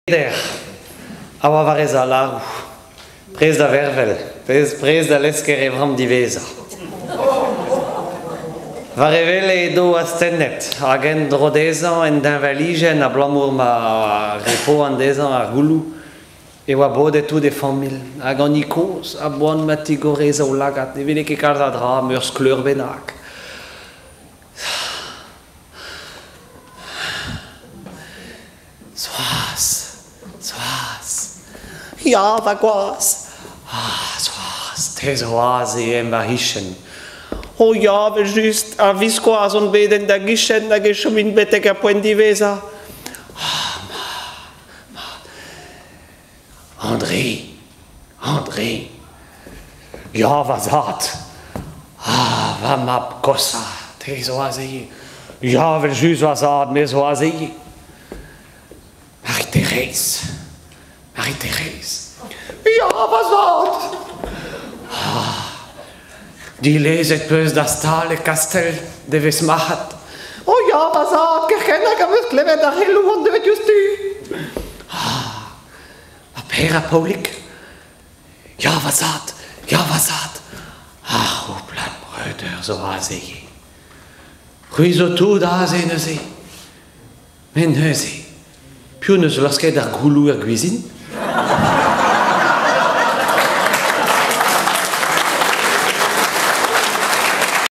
Der, aber var ez a larou, prez da vervel, prez da lesker evram diveza. Var evele do a stennet, hag en drodezan en d'invaligen a blamour ma repo an dezan ar goulou, e oa bodet tout de famil, hag an ikos a boan matigorez o lagat, e vele ket kalz a dra, meurs kleur benak. Ja, va gwas. Soas, tes oas e em va hischen. Oh ja, ve just, a vis gwas on beden da gishen, da geshum in betek a poen diveza. André. Ja, va zat. Va map kosa, tes oas e. Ja, ve just va zat, mes oas e. Marie-Thérèse. Ja, was wat? Die lezet peus da stal e kastel deves machat. Oh ja, was wat? Gekenna gamus klevet da helou on devet justu. A pera polik. Ja, was wat? Hoeplan bröder, zo azeye. Ruizo tout da azeye. Men heuze. Più neus lasket ar goulou ar gwizin.